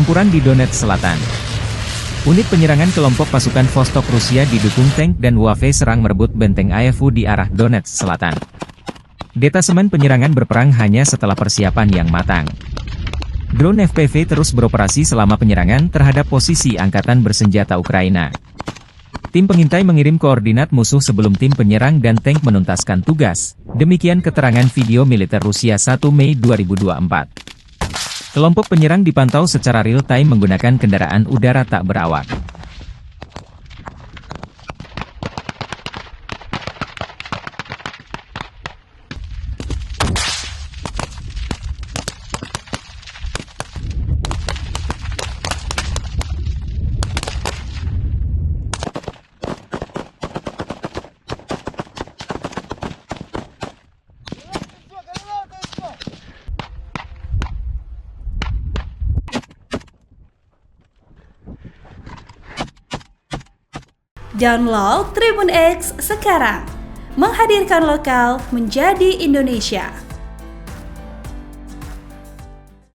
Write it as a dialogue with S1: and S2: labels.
S1: Pertempuran di Donetsk Selatan. Unit penyerangan kelompok pasukan Vostok Rusia didukung tank dan UAV serang merebut benteng Ayevu di arah Donetsk Selatan. Detasemen penyerangan berperang hanya setelah persiapan yang matang. Drone FPV terus beroperasi selama penyerangan terhadap posisi angkatan bersenjata Ukraina. Tim pengintai mengirim koordinat musuh sebelum tim penyerang dan tank menuntaskan tugas. Demikian keterangan video militer Rusia 1 Mei 2024. Kelompok penyerang dipantau secara real-time menggunakan kendaraan udara tak berawak.
S2: Download Tribun X sekarang, menghadirkan lokal menjadi Indonesia.